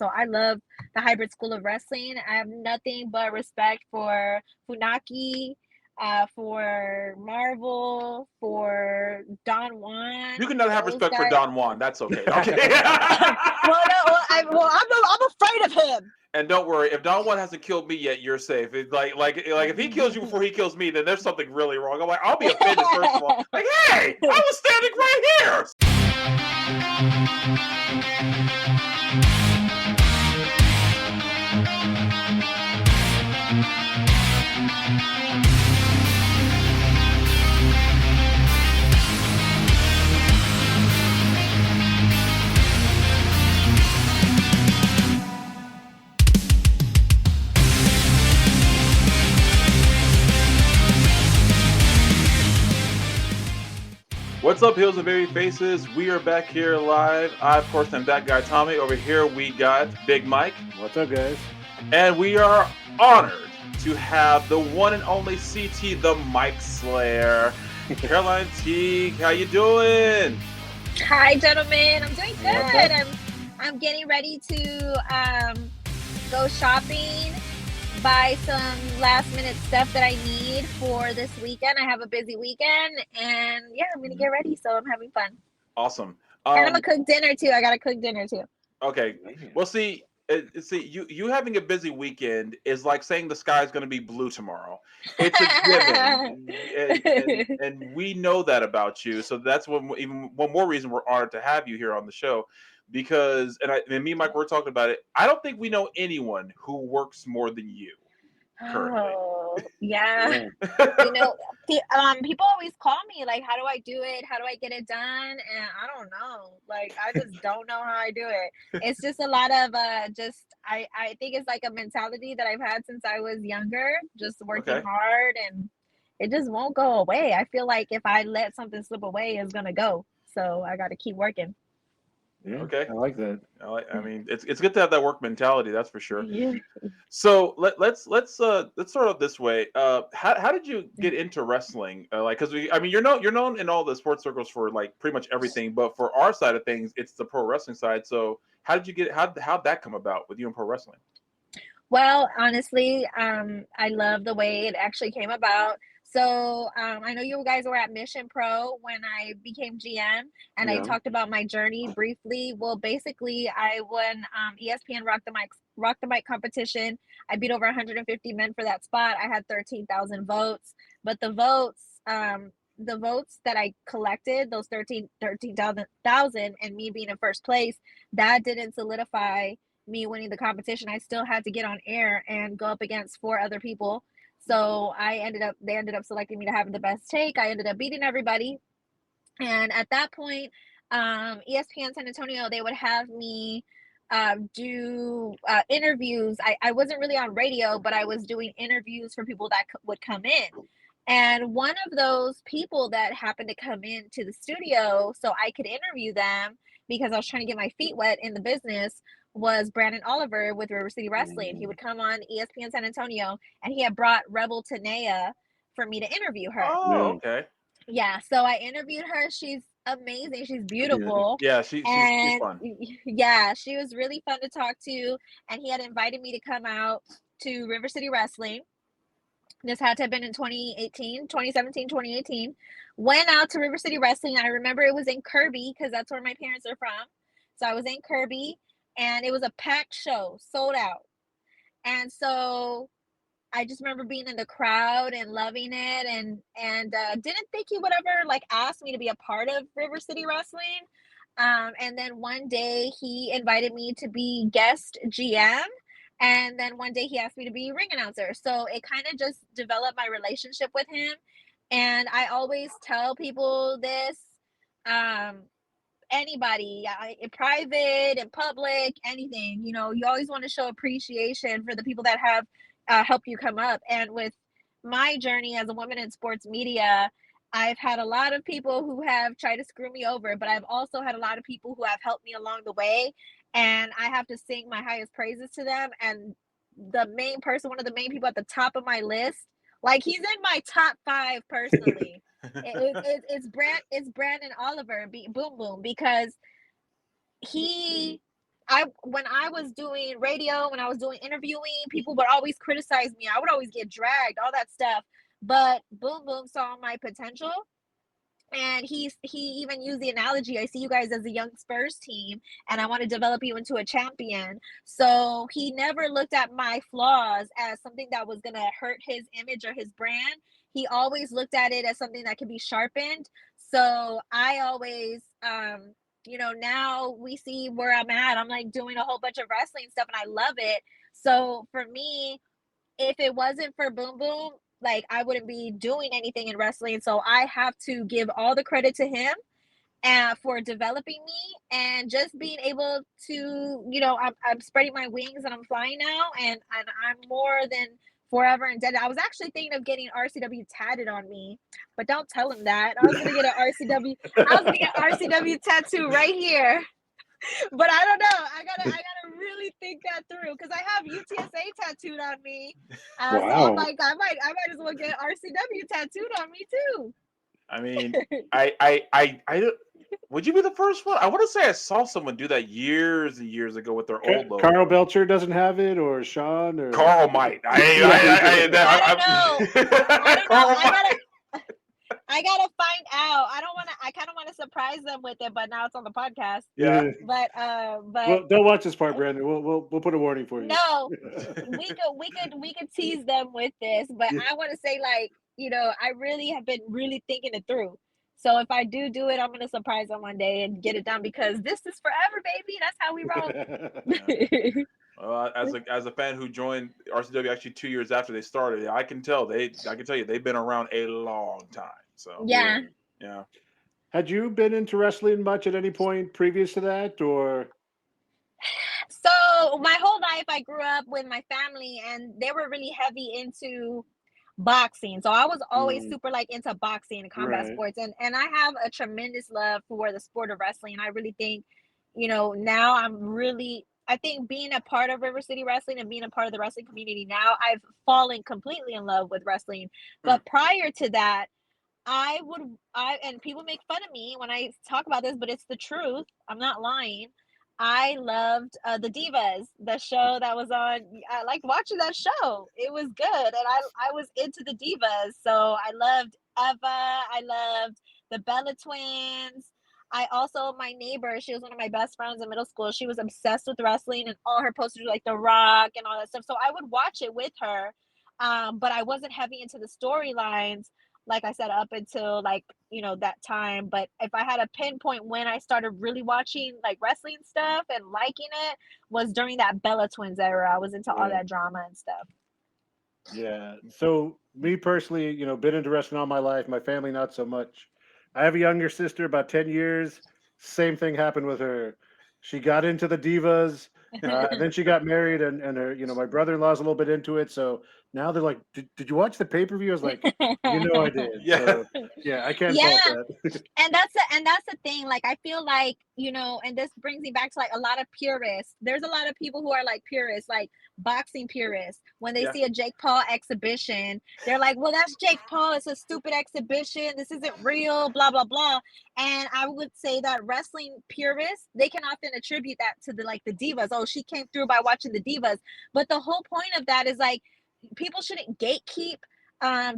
So I love the hybrid school of wrestling. I have nothing but respect for Funaki, for Marvel, for Don Juan. You cannot have Those respect for guys. Don Juan. That's okay. Okay. Well, no, I'm afraid of him. And don't worry, if Don Juan hasn't killed me yet, you're safe. It's like if he kills you before he kills me, then there's something really wrong. I'm like, I'll be offended first of all. Like, hey, I was standing right here. What's up, Heels and Baby Faces? We are back here live. I, of course, am that guy, Tommy. Over here, we got Big Mike. What's up, guys? And we are honored to have the one and only CT, the Mike Slayer. Caroline Teague, how you doing? Hi, gentlemen. I'm doing good. I'm getting ready to go shopping, buy some last minute stuff that I need for this weekend. I have a busy weekend, and yeah, I'm gonna get ready, so I'm having fun. Awesome. And I'm gonna cook dinner too. I gotta cook dinner too. Okay. Well, see, you having a busy weekend is like saying the sky is going to be blue tomorrow. It's a given, and we know that about you. So that's even one more reason we're honored to have you here on the show, because and me and Mike were talking about it. I don't think we know anyone who works more than you currently. Oh, yeah. You know, people always call me like, how do I do it? How do I get it done? And I don't know. Like, I just don't know how I do it. It's just a lot of I think it's like a mentality that I've had since I was younger, just working hard, and it just won't go away. I feel like if I let something slip away, it's gonna go. So I got to keep working. Yeah, okay, I like that. I mean, it's good to have that work mentality. That's for sure. Yeah. So let's start off this way. How did you get into wrestling? Because you're known in all the sports circles for like pretty much everything, but for our side of things, it's the pro wrestling side. So how'd that come about with you in pro wrestling? Well, honestly, I love the way it actually came about. So I know you guys were at Mission Pro when I became GM, and I talked about my journey briefly. Well, basically, I won ESPN Rock the Mic competition. I beat over 150 men for that spot. I had 13,000 votes, but the votes that I collected, those 13,000, and me being in first place, that didn't solidify me winning the competition. I still had to get on air and go up against 4 other people. So they ended up selecting me to have the best take. I ended up beating everybody. And at that point, ESPN San Antonio, they would have me do interviews. I wasn't really on radio, but I was doing interviews for people that would come in. And one of those people that happened to come into the studio so I could interview them, because I was trying to get my feet wet in the business, was Brandon Oliver with River City Wrestling. He would come on ESPN San Antonio, and he had brought Rebel Tanea for me to interview her. Oh, okay. Yeah, so I interviewed her. She's amazing. She's beautiful. Yeah, she's fun. Yeah, she was really fun to talk to, and he had invited me to come out to River City Wrestling. This had to have been in 2017, 2018. Went out to River City Wrestling. I remember it was in Kirby, because that's where my parents are from. So I was in Kirby, and it was a packed show, sold out. And so I just remember being in the crowd and loving it, and didn't think he would ever like ask me to be a part of River City Wrestling. And then one day he invited me to be guest GM. And then one day he asked me to be ring announcer. So it kind of just developed my relationship with him. And I always tell people this, anybody, in private, in public, anything, you always want to show appreciation for the people that have helped you come up. And with my journey as a woman in sports media, I've had a lot of people who have tried to screw me over, but I've also had a lot of people who have helped me along the way. And I have to sing my highest praises to them. And one of the main people at the top of my list, like he's in my top 5 personally. It's Brandon Oliver, Boom Boom, because he when I was doing radio, when I was doing interviewing, people would always criticize me. I would always get dragged, all that stuff. But Boom Boom saw my potential, and he even used the analogy, I see you guys as a young Spurs team, and I want to develop you into a champion. So he never looked at my flaws as something that was going to hurt his image or his brand. He always looked at it as something that could be sharpened. So I always now we see where I'm at. I'm like doing a whole bunch of wrestling stuff, and I love it. So for me, if it wasn't for Boom Boom, like I wouldn't be doing anything in wrestling. So I have to give all the credit to him and for developing me and just being able to, I'm spreading my wings and I'm flying now, and I'm more than forever indebted. I was actually thinking of getting RCW tatted on me, but don't tell him that. I was gonna get RCW tattoo right here. But I don't know. I gotta really think that through, because I have UTSA tattooed on me. So I'm like, I might as well get RCW tattooed on me too. I mean, I would you be the first one? I want to say I saw someone do that years and years ago with their old logo. Carl Belcher doesn't have it, or Sean, or Carl might. I don't know. I gotta find out. I kind of want to surprise them with it, but now it's on the podcast. Yeah. But well, don't watch this part, Brandon. We'll put a warning for you. No, we could tease them with this, but I want to say, like, I really have been really thinking it through. So if I do it, I'm gonna surprise them one day and get it done, because this is forever, baby. That's how we roll. Well, as a fan who joined RCW actually 2 years after they started, I can tell you they've been around a long time. So yeah. Had you been into wrestling much at any point previous to that, or? So my whole life, I grew up with my family, and they were really heavy into boxing. So I was always super like into boxing and combat sports, and I have a tremendous love for the sport of wrestling. And I really think, now I think being a part of River City Wrestling and being a part of the wrestling community now, I've fallen completely in love with wrestling. But prior to that, and people make fun of me when I talk about this, but it's the truth. I'm not lying. I loved the Divas, the show that was on. I liked watching that show. It was good, and I was into the Divas. So I loved Eva. I loved the Bella Twins. My neighbor, she was one of my best friends in middle school. She was obsessed with wrestling, and all her posters were like The Rock and all that stuff. So I would watch it with her, but I wasn't heavy into the storylines, like I said, up until that time. But if I had a pinpoint when I started really watching like wrestling stuff and liking it, was during that Bella Twins era. I was into all that drama and stuff. Yeah. So me personally, been into wrestling all my life. My family, not so much. I have a younger sister, about 10 years. Same thing happened with her. She got into the Divas, and then she got married, and her, my brother-in-law's a little bit into it. So now they're like, did you watch the pay-per-view? I was like, I did. Yeah. So, I can't fault that. And that's the thing. Like, I feel like, and this brings me back to like a lot of purists. There's a lot of people who are like purists, like boxing purists. When they see a Jake Paul exhibition, they're like, well, that's Jake Paul. It's a stupid exhibition. This isn't real, blah, blah, blah. And I would say that wrestling purists, they can often attribute that to the Divas. Oh, she came through by watching the Divas. But the whole point of that is like, people shouldn't gatekeep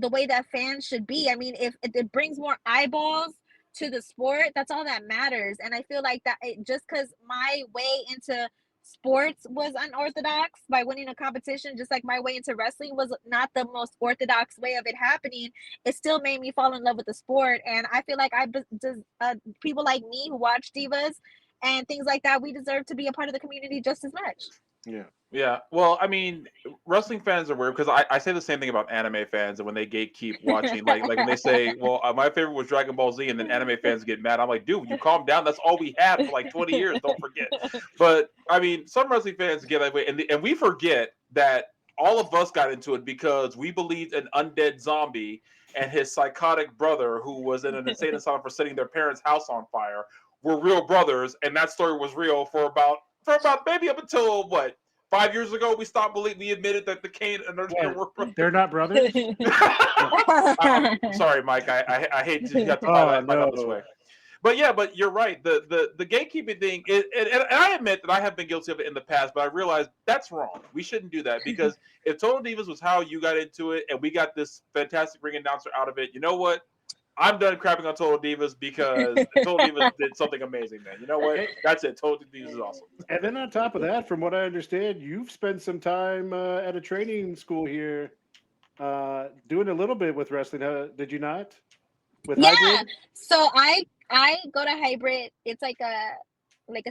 the way that fans should be. I mean, if it brings more eyeballs to the sport, that's all that matters. And I feel like that just because my way into sports was unorthodox by winning a competition, just like my way into wrestling was not the most orthodox way of it happening, it still made me fall in love with the sport. And I feel like people like me who watch Divas and things like that, we deserve to be a part of the community just as much. Yeah. Well, I mean, wrestling fans are weird, because I say the same thing about anime fans, and when they gatekeep watching, like when they say, well, my favorite was Dragon Ball Z, and then anime fans get mad. I'm like, dude, you calm down. That's all we had for like 20 years. Don't forget. But I mean, some wrestling fans get that way, and we forget that all of us got into it because we believed an undead zombie and his psychotic brother, who was in an insane asylum for setting their parents' house on fire, were real brothers, and that story was real for about maybe up until what? 5 years ago, we admitted that the Kane and Undertaker were brothers. They're not brothers? Sorry, Mike. I hate to have to find out this way. But yeah, but you're right. The gatekeeping thing is, and I admit that I have been guilty of it in the past, but I realized that's wrong. We shouldn't do that because if Total Divas was how you got into it, and we got this fantastic ring announcer out of it, you know what? I'm done crapping on Total Divas because Total Divas did something amazing. Then you know what? That's it. Total Divas is awesome. And then on top of that, from what I understand, you've spent some time at a training school here, doing a little bit with wrestling. Did you not? With Yeah. Hybrid? So I go to Hybrid. It's like a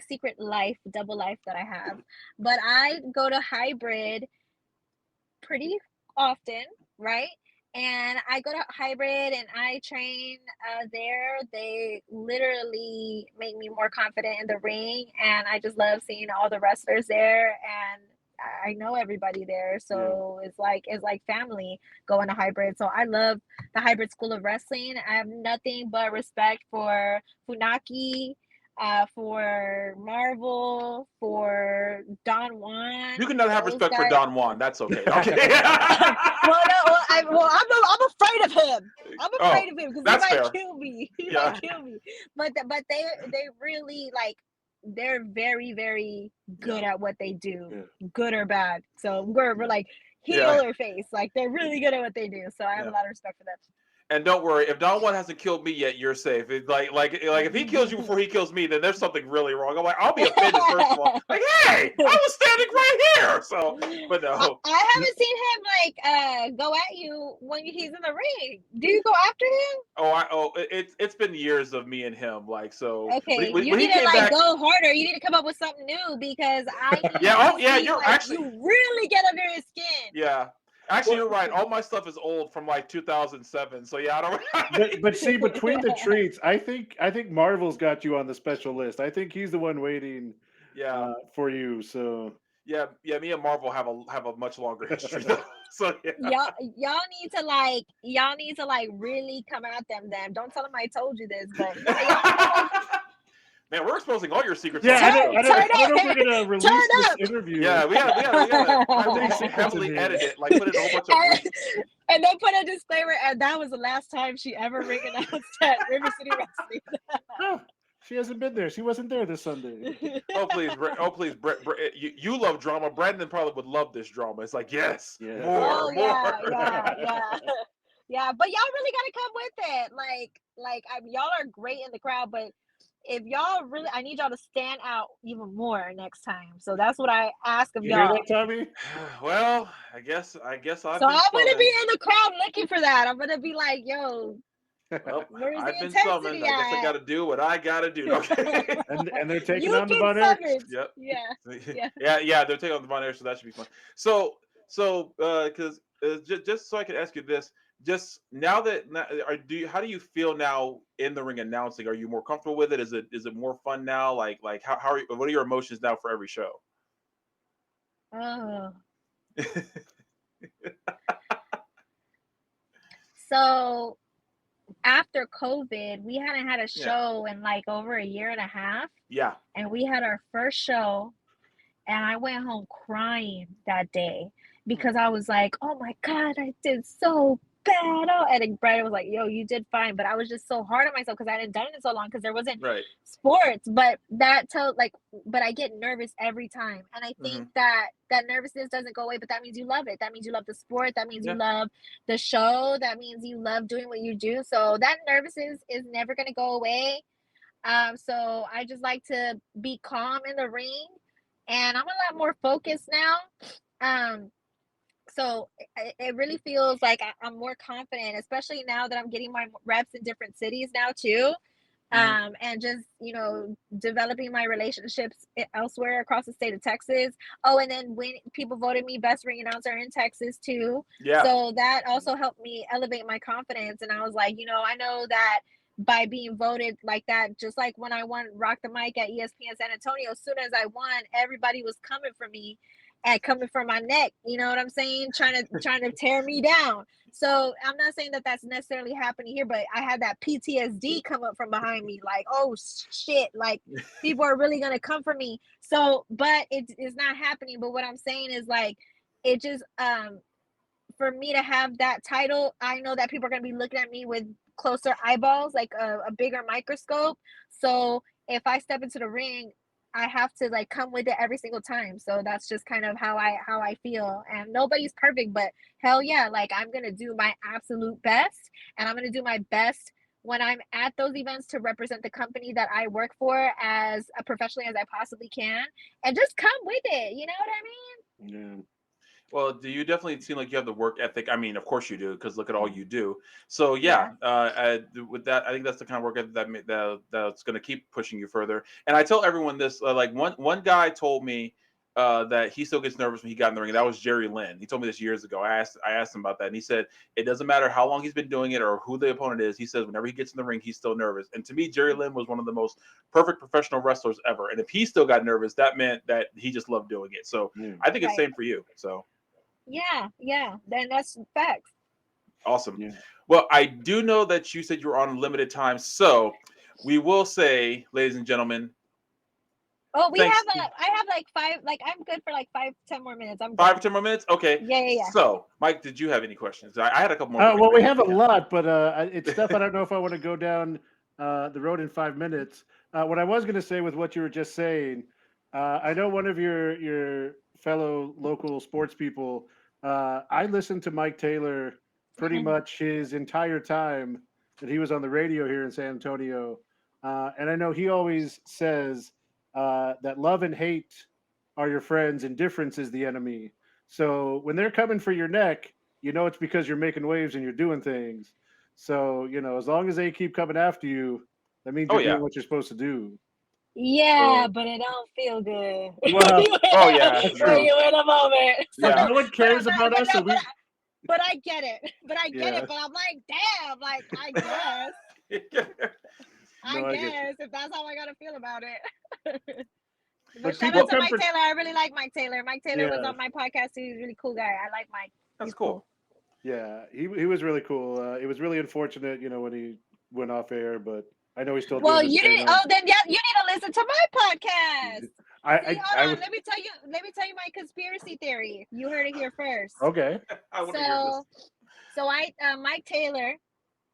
secret life, double life that I have. But I go to Hybrid pretty often, right? And I go to Hybrid and I train there. They literally make me more confident in the ring, and I just love seeing all the wrestlers there, and I know everybody there, so it's like family going to Hybrid. So I love the Hybrid School of Wrestling. I have nothing but respect for Funaki, for Marvel, for Don Juan. You cannot have Those respect for guys. Don Juan. That's okay. Okay. I'm afraid of him. I'm afraid of him because that's he might fair. kill me. He Yeah. might kill me. But they really like, they're very, very good at what they do, good or bad. So we're like heel or face. Like they're really good at what they do. So I have a lot of respect for them. And don't worry, if Don Juan hasn't killed me yet, you're safe. It's like if he kills you before he kills me, then there's something really wrong. I'm like, I'll be offended first of all. Like, hey, I was standing right here. So, but no, I haven't seen him like go at you when he's in the ring. Do you go after him? It's been years of me and him. Like, so Okay, when you he need to came like back, go harder. You need to come up with something new because I need you're like, actually you really get under his skin. Yeah. Actually, you're right. All my stuff is old from like 2007. So yeah, I don't. But see, between the treats, I think Marvel's got you on the special list. I think he's the one waiting. For you. So yeah. Me and Marvel have a much longer history though. So yeah. Y'all need to like really come at them. Then don't tell them I told you this, but Man, we're exposing all your secrets. Yeah, I don't know if we're gonna release this interview. Yeah, we gotta heavily edit it, like put in a whole bunch of and then put a disclaimer, and that was the last time she ever ring announced at River City Wrestling. No, she hasn't been there. She wasn't there this Sunday. Oh please, Brett, you love drama. Brandon probably would love this drama. It's like more. Yeah, but y'all really gotta come with it. Like y'all are great in the crowd, but if y'all really, I need y'all to stand out even more next time. So that's what I ask of y'all. You hear that, Tommy? Well, I guess I'm gonna be in the crowd looking for that. I'm gonna be like, yo. Well, where's I've the been summoned. I guess I got to do what I got to do. Okay. and they're taking on the Von Erichs. Yep. Yeah. Yeah. They're taking on the Von Erichs, so that should be fun. So, because just so I can ask you this, just now that how do you feel now in the ring announcing? Are you more comfortable with it? Is it more fun now? Like how are you, what are your emotions now for every show? Oh. So after COVID, we hadn't had a show in like over a year and a half. Yeah. And we had our first show, and I went home crying that day because I was like, oh my God, I did so bad. Oh, and Brad was like, yo, you did fine. But I was just so hard on myself because I hadn't done it in so long because there wasn't sports. But but I get nervous every time. And I think that nervousness doesn't go away, but that means you love it. That means you love the sport. That means you love the show. That means you love doing what you do. So that nervousness is never going to go away. So I just like to be calm in the ring, and I'm a lot more focused now. So it really feels like I'm more confident, especially now that I'm getting my reps in different cities now too. And just, developing my relationships elsewhere across the state of Texas. Oh, and then when people voted me best ring announcer in Texas too. Yeah. So that also helped me elevate my confidence. And I was like, I know that by being voted like that, just like when I won Rock the Mic at ESPN San Antonio, as soon as I won, everybody was coming for me and coming for my neck. You know what I'm saying? Trying to tear me down. So I'm not saying that that's necessarily happening here, but I had that PTSD come up from behind me, like, oh shit, like people are really gonna come for me. So, but it's not happening. But what I'm saying is like, it just for me to have that title, I know that people are gonna be looking at me with closer eyeballs, like a bigger microscope. So if I step into the ring, I have to like come with it every single time. So that's just kind of how I feel. And nobody's perfect, but hell yeah, like I'm gonna do my absolute best, and I'm gonna do my best when I'm at those events to represent the company that I work for as professionally as I possibly can, and just come with it. You know what I Yeah. mean? Well, do you definitely seem like you have the work ethic? I mean, of course you do, because look at all you do. So Yeah. yeah, with that, I think that's the kind of work ethic that's going to keep pushing you further. And I tell everyone this: like one guy told me that he still gets nervous when he got in the ring. And that was Jerry Lynn. He told me this years ago. I asked him about that, and he said it doesn't matter how long he's been doing it or who the opponent is. He says whenever he gets in the ring, he's still nervous. And to me, Jerry Lynn was one of the most perfect professional wrestlers ever. And if he still got nervous, that meant that he just loved doing it. So I think it's the Right. same for you. So. Yeah. Then that's facts. Awesome. Yeah. Well, I do know that you said you were on limited time, so we will say, ladies and gentlemen, Oh, we thanks. have I have like 5, like I'm good for like 5-10 more minutes. I'm Five good. or 10 more minutes. Okay. Yeah. So, Mike, did you have any questions? I had a couple more. But Well, we I have a yeah. lot, but it's stuff I don't know if I want to go down the road in 5 minutes. What I was going to say with what you were just saying, I know one of your fellow local sports people. I listened to Mike Taylor pretty much his entire time that he was on the radio here in San Antonio, and I know he always says that love and hate are your friends and difference is the enemy. So when they're coming for your neck, you know it's because you're making waves and you're doing things. So, as long as they keep coming after you, that means Oh you're yeah. doing what you're supposed to do. Yeah, So, but it don't feel good. well, Oh yeah. that's When true. you in a moment. But Yeah. no one cares about us, so we, But I get it. But I get yeah, it. But I'm like, damn, like I guess. I no, I get you. guess if that's how I gotta feel about it. But But shout people out to come Mike for, Taylor. I really like Mike Taylor. Mike Taylor was yeah, on my podcast too. He's a really cool guy. I like Mike. That's He's cool. cool. yeah, he was really cool. It was really unfortunate, when he went off air, but I know he's still doing Well, his you thing didn't. on. Oh, then yeah, you need to listen to my podcast. See, I hold was on. Let me tell you. Let me tell you my conspiracy theory. You heard it here first. okay. I want to hear this. So Mike Taylor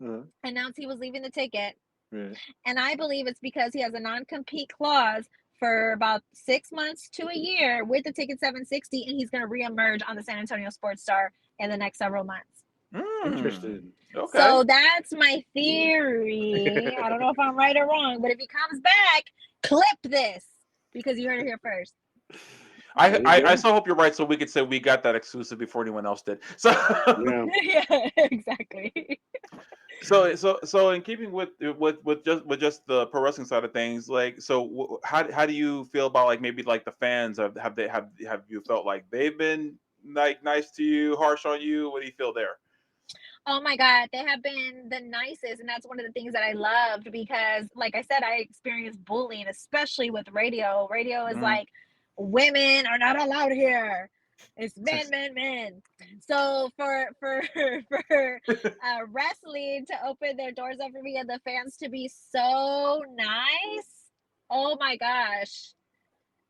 Uh-huh. announced he was leaving the ticket, Yeah. and I believe it's because he has a non-compete clause for about 6 months to a year with the ticket 760, and he's going to reemerge on the San Antonio Sports Star in the next several months. Interesting. Okay. So that's my theory. I don't know if I'm right or wrong, but if he comes back, clip this because you heard it here first. I so hope you're right, so we could say we got that exclusive before anyone else did. So Yeah. Yeah, exactly. so in keeping with just the pro wrestling side of things, like how do you feel about like maybe like the fans have you felt like they've been like nice to you, harsh on you? What do you feel there? Oh my God, they have been the nicest. And that's one of the things that I loved because, like I said, I experienced bullying, especially with radio. Radio is Mhm. like, women are not allowed here. It's men. So for wrestling to open their doors up for me and the fans to be so nice, oh my gosh,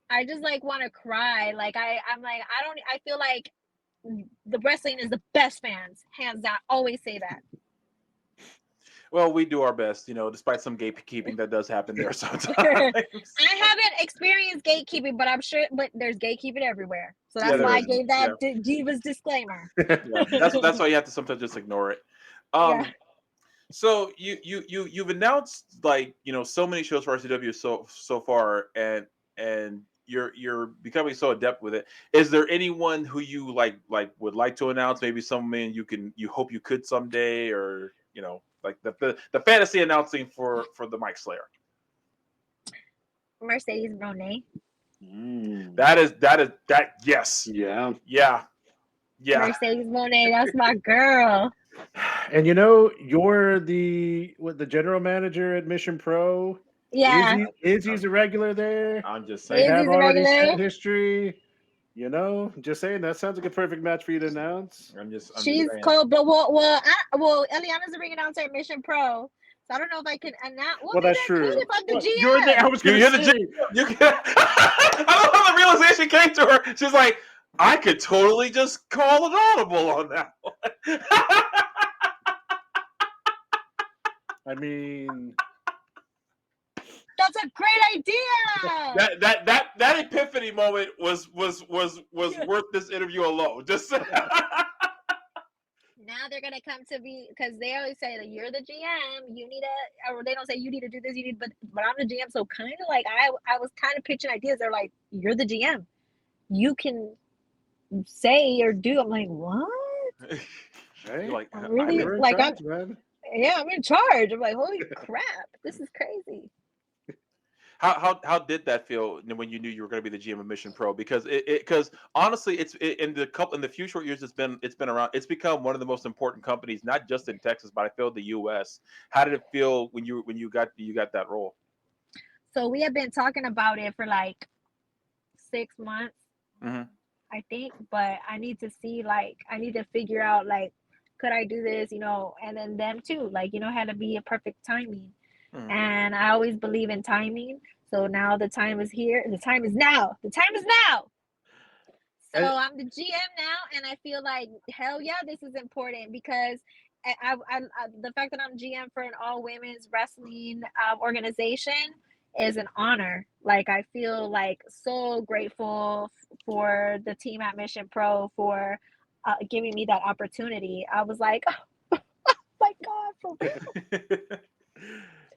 I just like want to cry. Like I'm like I feel like the wrestling is the best fans, hands down. Always say that. Well, we do our best, despite some gatekeeping that does happen there sometimes. I haven't experienced gatekeeping, but I'm sure. But there's gatekeeping everywhere, so Yeah, that's there why I is. gave Yeah, that Divas disclaimer. yeah. That's why you have to sometimes just ignore it. Yeah. So you've announced like so many shows for RCW so far, and you're becoming so adept with it. Is there anyone who you would like to announce? Maybe someone you hope you could someday, or like the fantasy announcing for the Mike Slayer. Mercedes Monet. That yes. Yeah. Yeah. Mercedes Monet, that's my girl. And you're the general manager at Mission Pro. Yeah. Izzy's a regular there. I'm just They saying. have Izzy's a already regular. set history. Just saying that sounds like a perfect match for you to announce. I'm just She's saying. cool, but Eliana's a ring announcer at Mission Pro, so I don't know if I can announce. Well, maybe That's I could true. if I'm the GM. You're there. I was going to say. You can. I love how the realization came to her. She's like, I could totally just call an audible on that one. I mean, That's a great idea. That epiphany moment was worth this interview alone. Just Now they're gonna come to me because they always say that you're the GM. You need to, or they don't say you need to do this. You need, but I'm the GM. So kind of like I was kind of pitching ideas. They're like, you're the GM. You can say or do. I'm like, what? Hey, like, I'm really you're in like charge, man. yeah, I'm in charge. I'm like, holy crap, this is crazy. how did that feel when you knew you were going to be the GM of Mission Pro? Because because honestly, in the few short years it's been around, it's become one of the most important companies, not just in Texas, but I feel the U.S. How did it feel when you got that role? So we have been talking about it for like 6 months, Mm-hmm. I think, but I need to see, like, I need to figure out, like, could I do this, and then them too, like, had to be a perfect timing. Mm-hmm. And I always believe in timing. So now the time is here. The time is now. The time is now. So I'm the GM now, and I feel like, hell yeah, this is important because the fact that I'm GM for an all women's wrestling organization is an honor. Like, I feel like so grateful for the team at Mission Pro for giving me that opportunity. I was like, oh my God, for real.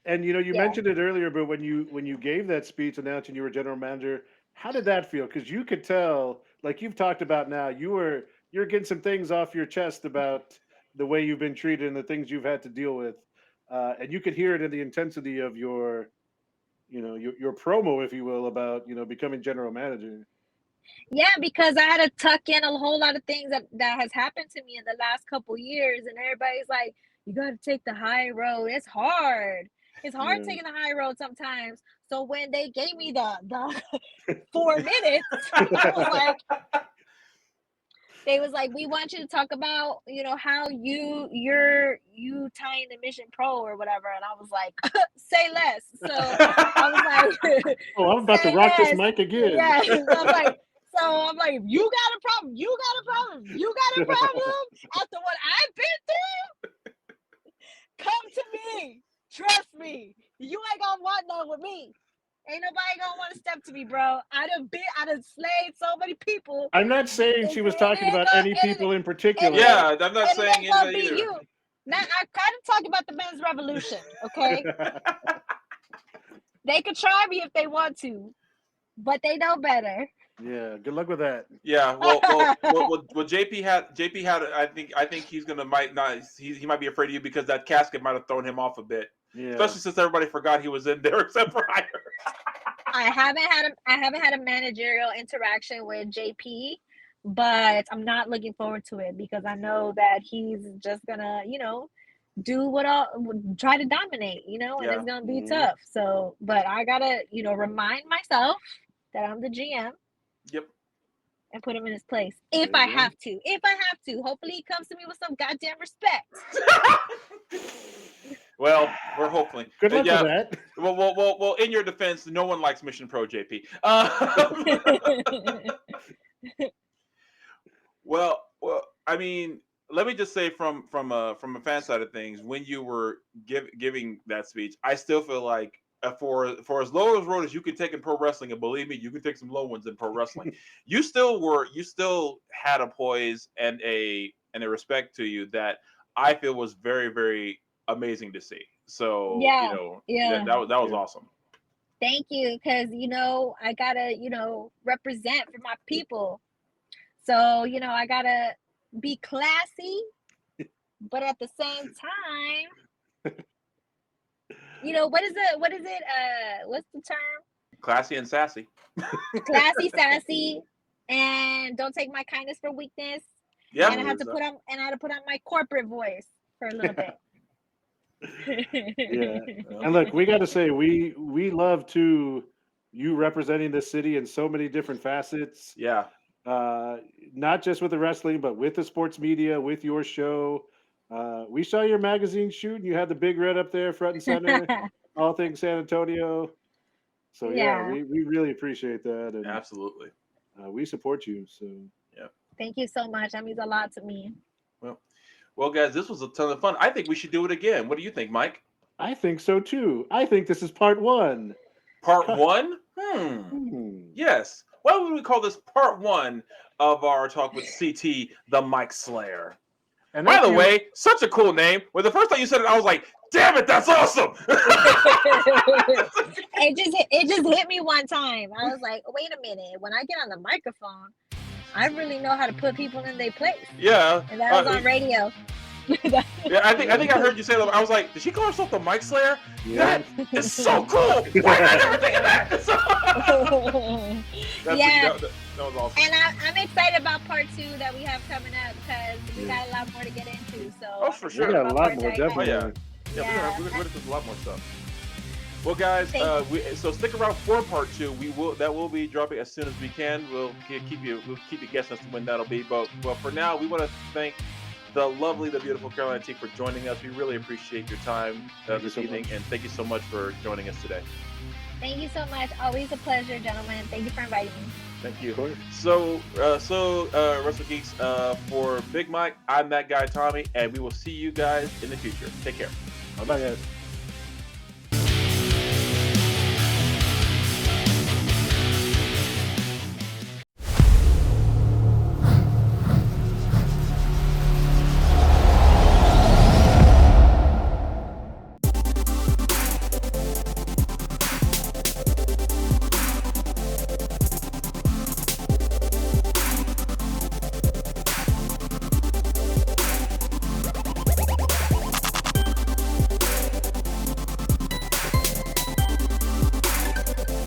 And you mentioned it earlier, but when you gave that speech announcing you were general manager, how did that feel? Because you could tell, like you've talked about now, you're getting some things off your chest about the way you've been treated and the things you've had to deal with, and you could hear it in the intensity of your promo, if you will, about becoming general manager. Yeah, because I had to tuck in a whole lot of things that has happened to me in the last couple years, and everybody's like, "You got to take the high road." It's hard. It's hard Yeah. taking the high road sometimes. So when they gave me the 4 minutes, I was like, they was like, "We want you to talk about how you tie into Mission Pro or whatever," and I was like, "Say less." So I was like, Oh, I'm about to "Say rock this less." mic again. Yes, I'm like, if you got a problem, you got a problem, you got a problem after what I've been through, come to me. Trust me. You ain't gonna want none with me. Ain't nobody gonna want to step to me, bro. I done slayed so many people. I'm not saying she was talking about any people in particular. Yeah, I'm not and it saying ain't gonna anything be either. you. Now I kind of talk about the men's revolution, okay? They could try me if they want to, but they know better. Yeah, good luck with that. Yeah, well, JP had. I think he's gonna might not. He might be afraid of you because that casket might have thrown him off a bit. Yeah. Especially since everybody forgot he was in there except for Ryder. I haven't had a managerial interaction with JP, but I'm not looking forward to it because I know that he's just gonna, do try to dominate, and it's gonna be tough. So, but I gotta, remind myself that I'm the GM. Yep. And put him in his place if I have to. If I have to, hopefully he comes to me with some goddamn respect. Well, we're hoping. Good luck with that. Well. In your defense, no one likes Mission Pro, JP. Well, I mean, let me just say from a fan side of things, when you were giving that speech, I still feel like for as low as road as you can take in pro wrestling, and believe me, you can take some low ones in pro wrestling. you still had a poise and a respect to you that I feel was very, very amazing to see. So yeah, that was awesome. Thank you, because I gotta represent for my people. So I gotta be classy, but at the same time, what is it? What's the term? Classy and sassy. Classy, sassy, and don't take my kindness for weakness. Yeah. And I had to put on my corporate voice for a little bit. Yeah. And look, we got to say we love you representing the city in so many different facets. Yeah. Not just with the wrestling, but with the sports media, with your show. We saw your magazine shoot, and you had the big red up there, front and center, all things San Antonio. So yeah, we really appreciate that, and absolutely, we support you. So yeah, thank you so much. That means a lot to me. Well, guys, this was a ton of fun. I think we should do it again. What do you think, Mike? I think so too. I think this is part 1. Part 1? Yes. Why would we call this part 1 of our talk with CT, the Mike Slayer? And by the way, such a cool name. When the first time you said it, I was like, damn it, that's awesome. it just hit me one time. I was like, wait a minute. When I get on the microphone, I really know how to put people in their place. Yeah. And that was on radio. Yeah, I think I heard you say that. I was like, did she call herself the Mike Slayer? Yeah. That is so cool. Why did I never think of that? That was awesome. And I'm excited about part 2 that we have coming up because we got a lot more to get into. So for sure. We got a lot more, definitely. Oh, yeah. We're going to do a lot more stuff. Well, guys, so stick around for part 2. That will be dropping as soon as we can. We'll keep you guessing as to when that'll be. But for now, we want to thank the lovely, the beautiful Carolina Teague for joining us. We really appreciate your time this evening, and thank you so much for joining us today. Thank you so much. Always a pleasure, gentlemen. Thank you for inviting me. Thank you. So Wrestle Geeks, for Big Mike, I'm that guy Tommy, and we will see you guys in the future. Take care. Bye, guys.